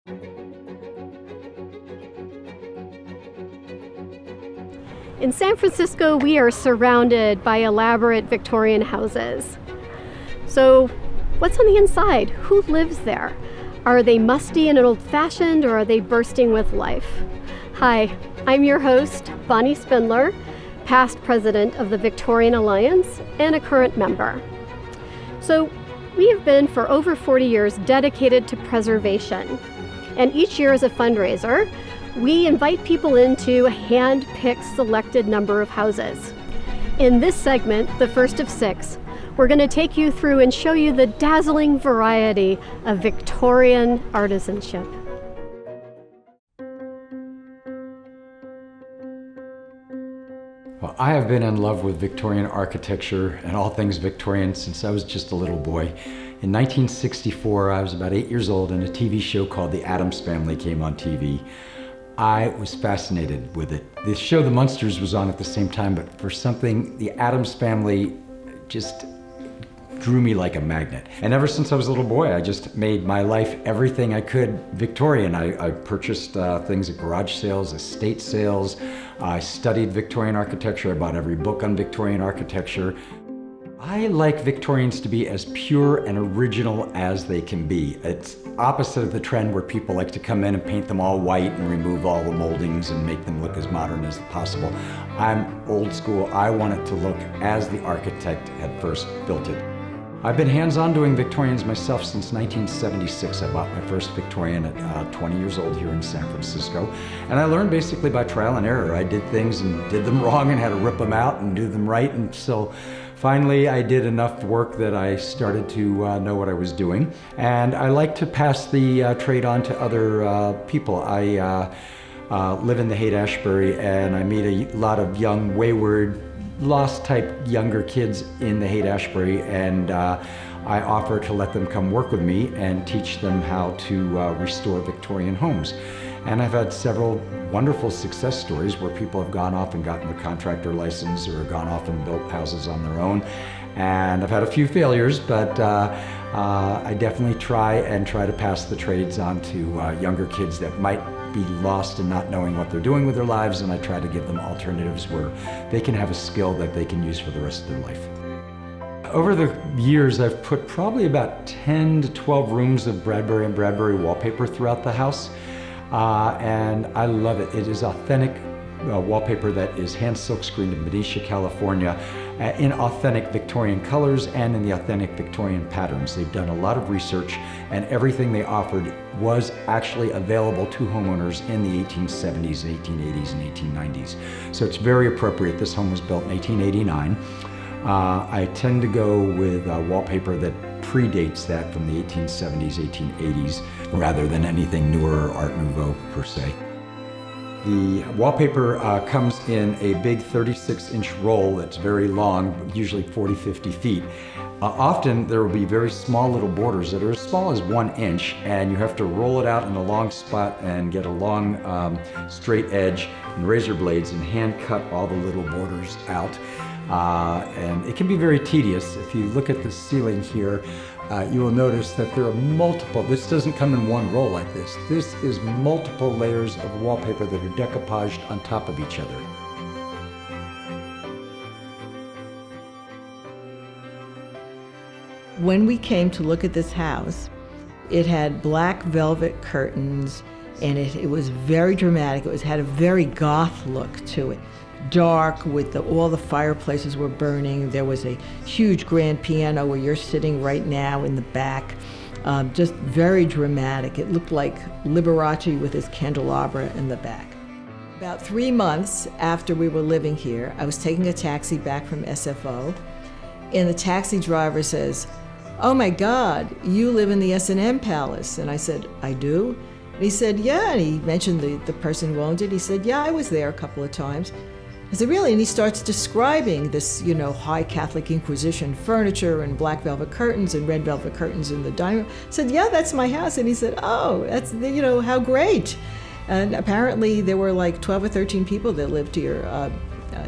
In San Francisco, we are surrounded by elaborate Victorian houses. So, what's on the inside? Who lives there? Are they musty and old-fashioned, or are they bursting with life? Hi, I'm your host, Bonnie Spindler, past president of the Victorian Alliance and a current member. So, we have been for over 40 years dedicated to preservation. And each year as a fundraiser, we invite people into a hand-picked selected number of houses. In this segment, the first of 6, we're going to take you through and show you the dazzling variety of Victorian artisanship. Well, I have been in love with Victorian architecture and all things Victorian since I was just a little boy. In 1964, I was about 8 years old, and a TV show called The Addams Family came on TV. I was fascinated with it. The show The Munsters was on at the same time, but for something, The Addams Family just drew me like a magnet. And ever since I was a little boy, I just made my life everything I could Victorian. I purchased things at garage sales, estate sales. I studied Victorian architecture. I bought every book on Victorian architecture. I like Victorians to be as pure and original as they can be. It's opposite of the trend where people like to come in and paint them all white and remove all the moldings and make them look as modern as possible. I'm old school. I want it to look as the architect had first built it. I've been hands-on doing Victorians myself since 1976. I bought my first Victorian at 20 years old here in San Francisco. And I learned basically by trial and error. I did things and did them wrong and had to rip them out and do them right. And so finally I did enough work that I started to know what I was doing. And I like to pass the trade on to other people. I live in the Haight-Ashbury, and I meet a lot of young, wayward, lost type younger kids in the Haight-Ashbury, and I offer to let them come work with me and teach them how to restore Victorian homes. And I've had several wonderful success stories where people have gone off and gotten the contractor license or gone off and built houses on their own. And I've had a few failures, but I definitely try to pass the trades on to younger kids that might be lost and not knowing what they're doing with their lives, and I try to give them alternatives where they can have a skill that they can use for the rest of their life. Over the years, I've put probably about 10 to 12 rooms of Bradbury and Bradbury wallpaper throughout the house, and I love it. It is authentic wallpaper that is hand silk screened in Benicia, California, in authentic Victorian colors and in the authentic Victorian patterns. They've done a lot of research, and everything they offered was actually available to homeowners in the 1870s, 1880s, and 1890s. So it's very appropriate. This home was built in 1889. I tend to go with wallpaper that predates that from the 1870s, 1880s, rather than anything newer or Art Nouveau per se. The wallpaper comes in a big 36-inch roll that's very long, usually 40, 50 feet. Often there will be very small little borders that are as small as 1 inch, and you have to roll it out in a long spot and get a long straight edge and razor blades and hand cut all the little borders out. And it can be very tedious. If you look at the ceiling here, you will notice that there are multiple, this doesn't come in one roll like this. This is multiple layers of wallpaper that are decoupaged on top of each other. When we came to look at this house, it had black velvet curtains, and it was very dramatic. It had a very goth look to it. Dark, with all the fireplaces were burning. There was a huge grand piano where you're sitting right now in the back. Just very dramatic. It looked like Liberace with his candelabra in the back. About 3 months after we were living here, I was taking a taxi back from SFO, and the taxi driver says, "Oh my God, you live in the S&M Palace." And I said, "I do?" And he said, "Yeah." And he mentioned the person who owned it. He said, "Yeah, I was there a couple of times." I said, "Really?" And he starts describing this, high Catholic Inquisition furniture and black velvet curtains and red velvet curtains in the dining room. I said, "Yeah, that's my house." And he said, "Oh, that's, how great." And apparently there were like 12 or 13 people that lived here,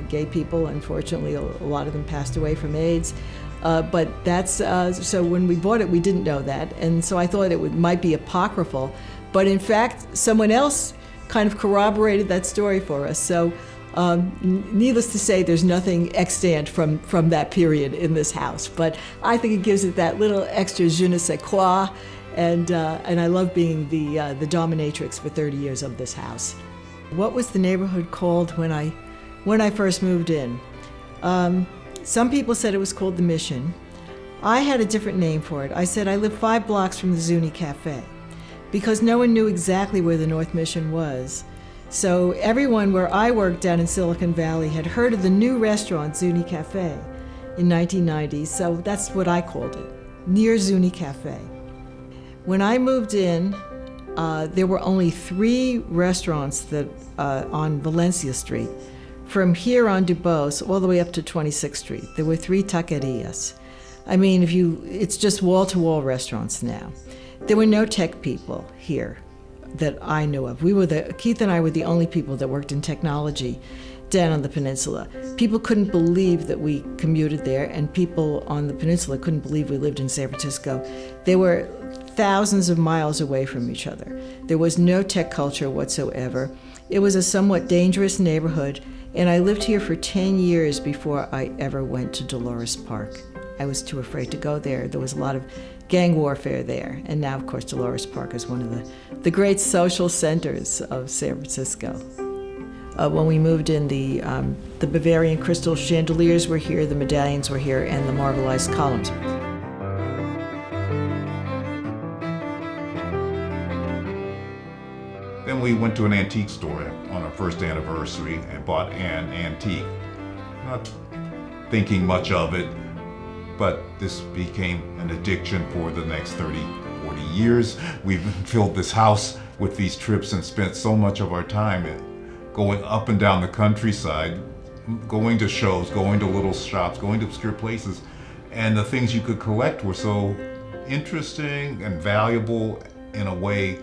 gay people. Unfortunately, a lot of them passed away from AIDS. But that's, so when we bought it, we didn't know that. And so I thought it might be apocryphal. But in fact, someone else kind of corroborated that story for us. So needless to say, there's nothing extant from that period in this house. But I think it gives it that little extra je ne sais quoi. And I love being the dominatrix for 30 years of this house. What was the neighborhood called when I first moved in? Some people said it was called the Mission. I had a different name for it. I said I live 5 blocks from the Zuni Cafe, because no one knew exactly where the North Mission was. So everyone where I worked down in Silicon Valley had heard of the new restaurant, Zuni Cafe, in 1990, so that's what I called it, near Zuni Cafe. When I moved in, there were only 3 restaurants that on Valencia Street. From here on Dubose all the way up to 26th Street, there were 3 taquerias. I mean, it's just wall-to-wall restaurants now. There were no tech people here that I knew of. Keith and I were the only people that worked in technology down on the peninsula. People couldn't believe that we commuted there, and people on the peninsula couldn't believe we lived in San Francisco. They were thousands of miles away from each other. There was no tech culture whatsoever. It was a somewhat dangerous neighborhood, and I lived here for 10 years before I ever went to Dolores Park. I was too afraid to go there. There was a lot of gang warfare there. And now, of course, Dolores Park is one of the great social centers of San Francisco. When we moved in, the Bavarian crystal chandeliers were here, the medallions were here, and the marbleized columns. Then we went to an antique store on our first anniversary and bought an antique. Not thinking much of it, but this became an addiction for the next 30, 40 years. We've filled this house with these trips and spent so much of our time going up and down the countryside, going to shows, going to little shops, going to obscure places. And the things you could collect were so interesting and valuable in a way,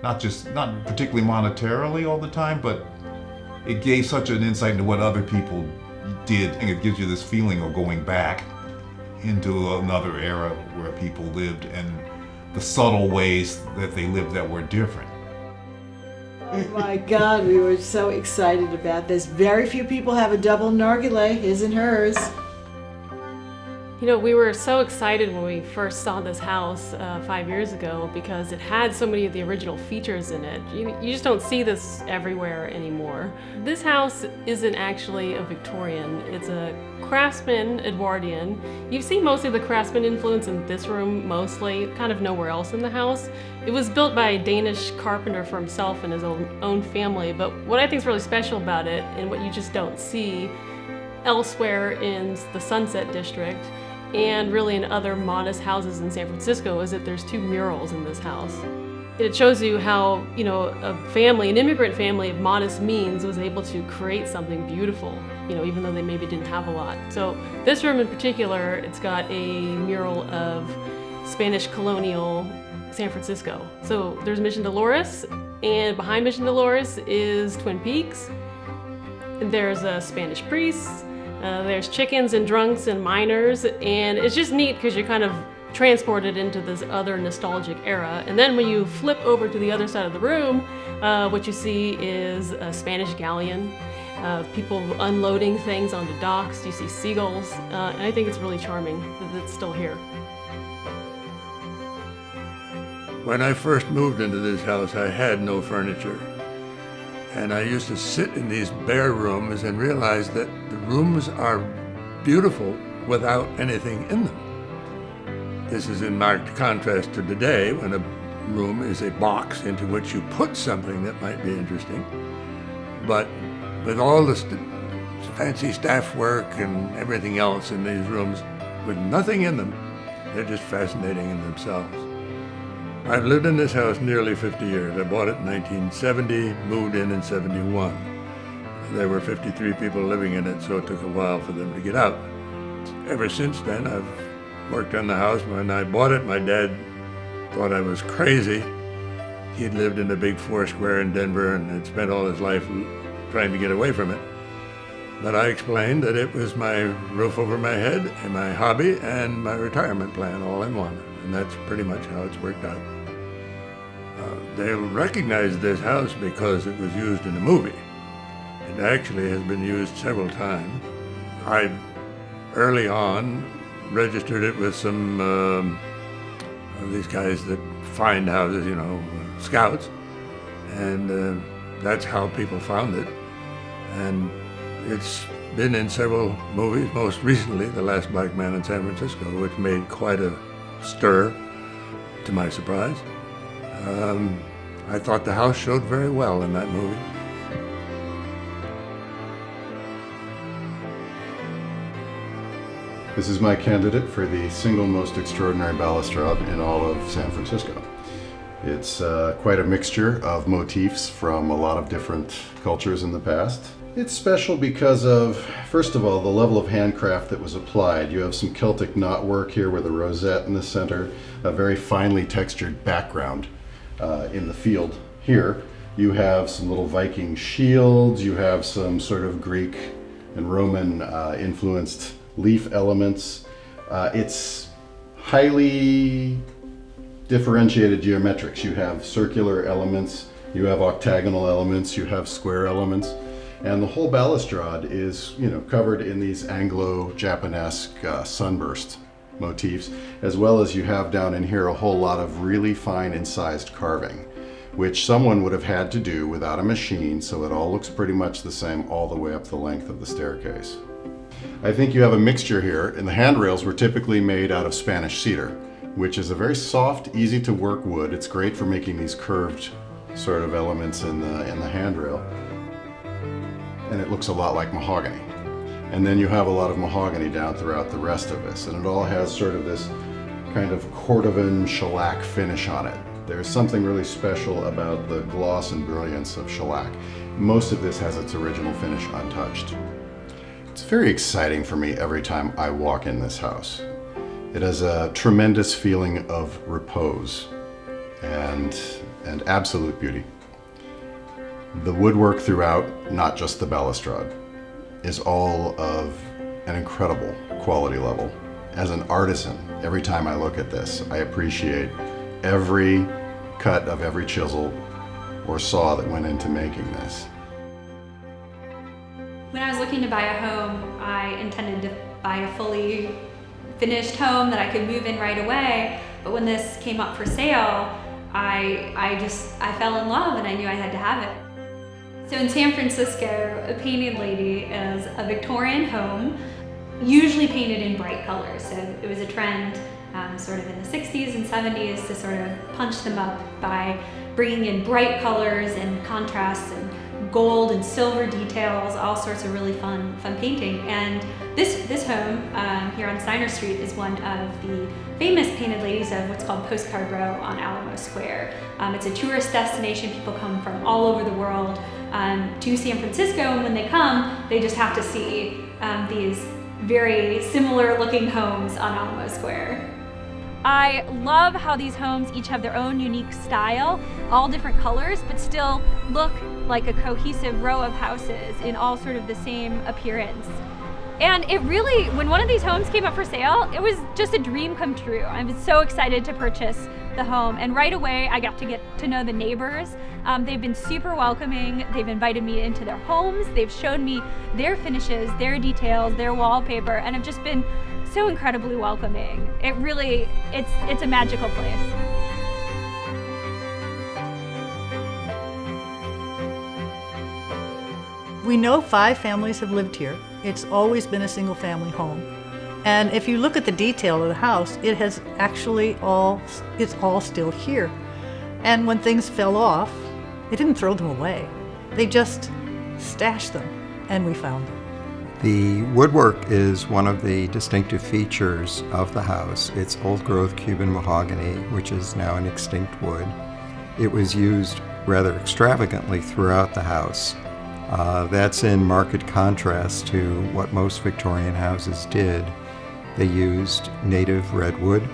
not particularly monetarily all the time, but it gave such an insight into what other people did. And it gives you this feeling of going back into another era where people lived and the subtle ways that they lived that were different. Oh my God, we were so excited about this. Very few people have a double nargileh, his and hers. You know, we were so excited when we first saw this house 5 years ago because it had so many of the original features in it. You just don't see this everywhere anymore. This house isn't actually a Victorian. It's a Craftsman Edwardian. You see most of the Craftsman influence in this room mostly, kind of nowhere else in the house. It was built by a Danish carpenter for himself and his own family, but what I think is really special about it, and what you just don't see elsewhere in the Sunset District, and really in other modest houses in San Francisco, is that there's 2 murals in this house. It shows you how, you know, an immigrant family of modest means was able to create something beautiful, you know, even though they maybe didn't have a lot. So this room in particular, it's got a mural of Spanish colonial San Francisco. So there's Mission Dolores, and behind Mission Dolores is Twin Peaks. There's a Spanish priest. There's chickens and drunks and miners, and it's just neat because you're kind of transported into this other nostalgic era. And then when you flip over to the other side of the room, what you see is a Spanish galleon, people unloading things onto docks. You see seagulls, and I think it's really charming that it's still here. When I first moved into this house, I had no furniture. And I used to sit in these bare rooms and realize that the rooms are beautiful without anything in them. This is in marked contrast to today, when a room is a box into which you put something that might be interesting. But with all the fancy staff work and everything else in these rooms, with nothing in them, they're just fascinating in themselves. I've lived in this house nearly 50 years. I bought it in 1970, moved in 71. There were 53 people living in it, so it took a while for them to get out. Ever since then, I've worked on the house. When I bought it, my dad thought I was crazy. He'd lived in a big 4 square in Denver and had spent all his life trying to get away from it. But I explained that it was my roof over my head and my hobby and my retirement plan all in one. And that's pretty much how it's worked out. they'll recognize this house because it was used in a movie. It actually has been used several times. I, early on, registered it with some of these guys that find houses, scouts, and that's how people found it. And it's been in several movies, most recently The Last Black Man in San Francisco, which made quite a stir, to my surprise. I thought the house showed very well in that movie. This is my candidate for the single most extraordinary balustrade in all of San Francisco. It's quite a mixture of motifs from a lot of different cultures in the past. It's special because of, first of all, the level of handcraft that was applied. You have some Celtic knotwork here with a rosette in the center, a very finely textured background in the field. Here you have some little Viking shields, you have some sort of Greek and Roman influenced leaf elements. It's highly differentiated geometrics. You have circular elements, you have octagonal elements, you have square elements, and the whole balustrade is, covered in these Anglo-Japanesque sunburst motifs, as well as you have down in here a whole lot of really fine incised carving, which someone would have had to do without a machine, so it all looks pretty much the same all the way up the length of the staircase. I think you have a mixture here, and the handrails were typically made out of Spanish cedar, which is a very soft, easy to work wood. It's great for making these curved sort of elements in the handrail. And it looks a lot like mahogany. And then you have a lot of mahogany down throughout the rest of this, and it all has sort of this kind of Cordovan shellac finish on it. There's something really special about the gloss and brilliance of shellac. Most of this has its original finish untouched. It's very exciting for me every time I walk in this house. It has a tremendous feeling of repose and absolute beauty. The woodwork throughout, not just the balustrade, is all of an incredible quality level. As an artisan, every time I look at this, I appreciate every cut of every chisel or saw that went into making this. When I was looking to buy a home, I intended to buy a fully finished home that I could move in right away, but when this came up for sale, I fell in love and I knew I had to have it. So in San Francisco, a painted lady is a Victorian home, usually painted in bright colors. So it was a trend sort of in the 60s and 70s to sort of punch them up by bringing in bright colors and contrasts and gold and silver details, all sorts of really fun painting. And this home here on Steiner Street is one of the famous painted ladies of what's called Postcard Row on Alamo Square. It's a tourist destination. People come from all over the world to San Francisco, and when they come, they just have to see these very similar looking homes on Alamo Square. I love how these homes each have their own unique style, all different colors, but still look like a cohesive row of houses in all sort of the same appearance. And it really, when one of these homes came up for sale, it was just a dream come true. I was so excited to purchase the home, and right away I got to get to know the neighbors. They've been super welcoming. They've invited me into their homes. They've shown me their finishes, their details, their wallpaper, and have just been so incredibly welcoming. It really, it's a magical place. We know 5 families have lived here. It's always been a single family home. And if you look at the detail of the house, it has actually it's all still here. And when things fell off, they didn't throw them away. They just stashed them, and we found them. The woodwork is one of the distinctive features of the house. It's old-growth Cuban mahogany, which is now an extinct wood. It was used rather extravagantly throughout the house. That's in marked contrast to what most Victorian houses did. They used native redwood.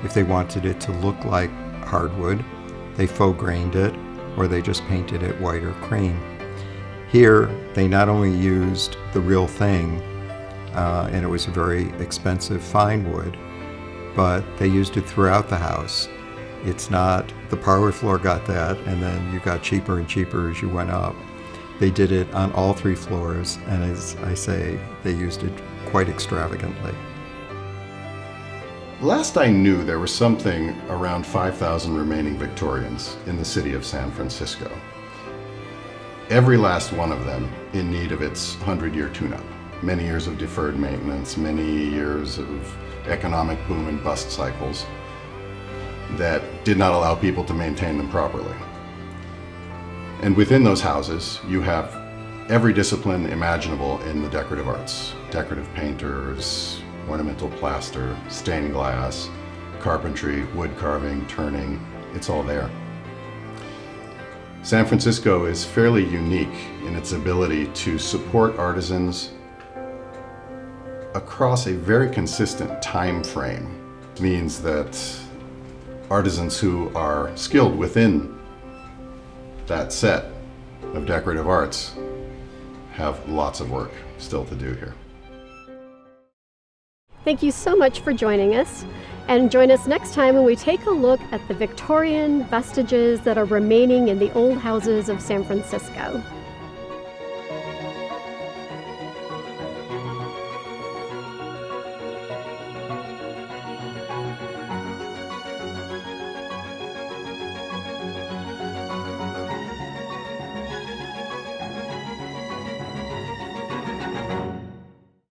If they wanted it to look like hardwood, they faux grained it, or they just painted it white or cream. Here, they not only used the real thing, and it was a very expensive fine wood, but they used it throughout the house. It's not the parlor floor got that and then you got cheaper and cheaper as you went up. They did it on all 3 floors, and as I say, they used it quite extravagantly. Last I knew, there was something around 5,000 remaining Victorians in the city of San Francisco. Every last one of them in need of its 100-year tune-up. Many years of deferred maintenance, many years of economic boom and bust cycles that did not allow people to maintain them properly. And within those houses, you have every discipline imaginable in the decorative arts. Decorative painters, ornamental plaster, stained glass, carpentry, wood carving, turning, it's all there. San Francisco is fairly unique in its ability to support artisans across a very consistent time frame. It means that artisans who are skilled within that set of decorative arts have lots of work still to do here. Thank you so much for joining us, and join us next time when we take a look at the Victorian vestiges that are remaining in the old houses of San Francisco.